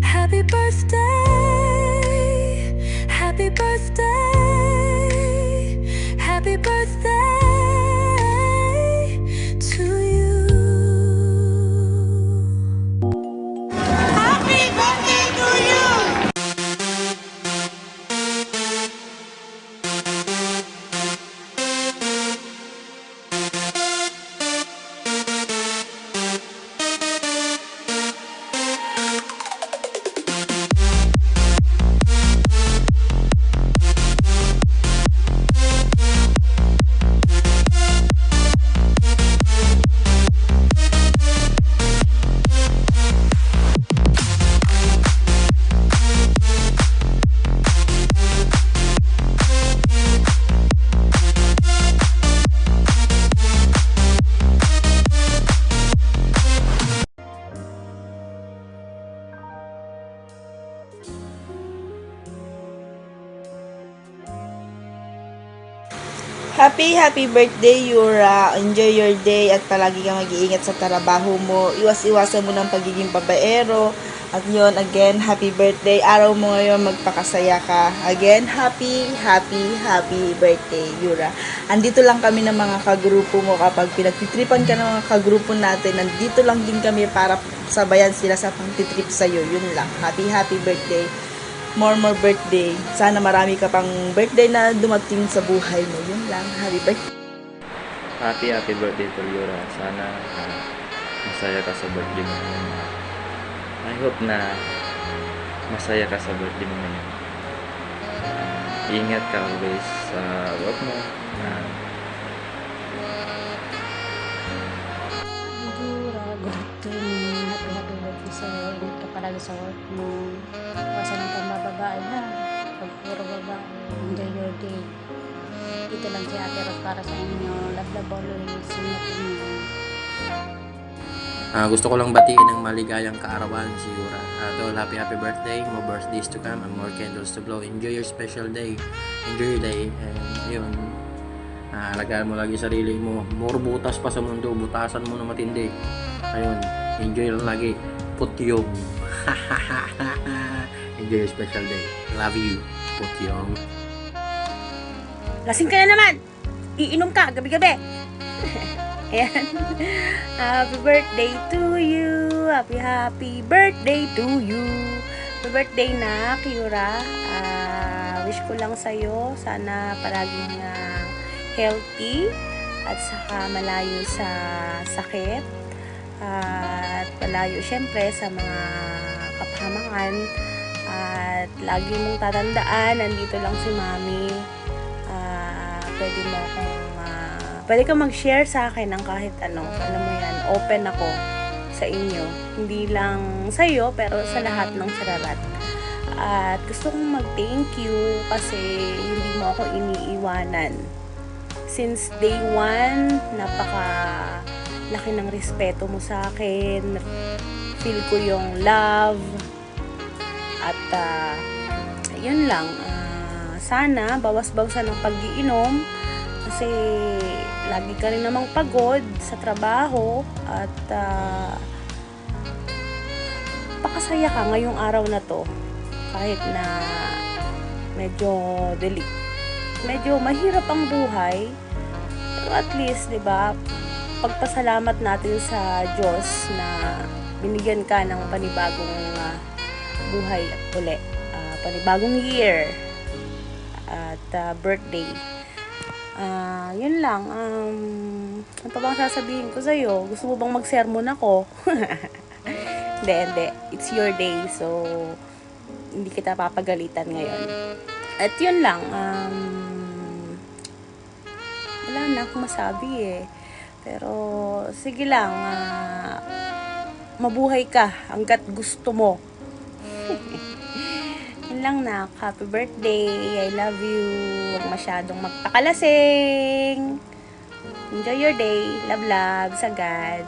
Happy birthday, happy birthday, happy birthday to you. Happy birthday to you. Happy birthday, Yura. Enjoy your day at palagi kang mag-iingat sa trabaho mo. Iwas-iwasan mo ng pagiging babaero. At yun, again, happy birthday. Araw mo ngayon, magpakasaya ka. Again, happy birthday, Yura. Andito lang kami ng mga kagrupo mo kapag pinagtitripan ka ng mga kagrupo natin. Nandito lang din kami para sabayan sila sa pangtitrip sa'yo. Yun lang. Happy birthday. More birthday. Sana marami ka pang birthday na dumating sa buhay mo. Yun lang. Happy birthday. Happy birthday to Yura. Sana masaya ka sa birthday mo ngayon. I hope na masaya ka sa birthday mo ngayon. Ingat ka always sa work mo. Yura, good afternoon. Happy birthday sa'yo. Ingat ka palagi sa work mo. Iwasan ang pambababae ha. Pag puro babae, enjoy your day. Dito lang si Ate Ros para sa inyo. Love always. Ingat inyo. Gusto ko lang batiin ng maligayang kaarawan si Yura. Tol, happy birthday. More birthdays to come and more candles to blow. Enjoy your special day. Enjoy your day. And yun, alagaan mo lagi sarili mo. More butas pa sa mundo. Butasan mo na matindi. Ayun, enjoy lang lagi. Putyong. Enjoy your special day. Love you. Putyong. Lasing ka na naman! Iinom ka gabi-gabi! Ayan. Happy birthday to you! Happy birthday to you! Happy birthday na, Yura. Wish ko lang sa'yo, sana palaging healthy at saka malayo sa sakit at malayo syempre sa mga kapahamakan at lagi mong tatandaan, nandito lang si Mami. Pwede kang mag-share sa akin ng kahit ano. Alam mo yan, open ako sa inyo. Hindi lang sa iyo, pero sa lahat ng sararat. At gusto kong mag-thank you kasi hindi mo ako iniiwanan. Since day one, laki ng respeto mo sa akin. Feel ko yung love. At yun lang. Sana bawas-bawasan ng pag-iinom kasi lagi ka rin namang pagod sa trabaho at pakasaya ka ngayong araw na to kahit na medyo mahirap ang buhay, pero at least 'di ba, pagpasalamat natin sa Diyos na binigyan ka ng panibagong buhay uli, panibagong year at birthday. Yun lang. Ano pa bang sasabihin ko sa'yo? Gusto mo bang mag-sermon ako? Hindi. It's your day. So, hindi kita papagalitan ngayon. At yun lang. Wala na akong masabi eh. Pero, sige lang. Mabuhay ka hanggat gusto mo. Yun lang na. Happy birthday. I love you. Huwag masyadong magpakalasing. Enjoy your day. Love, sagad.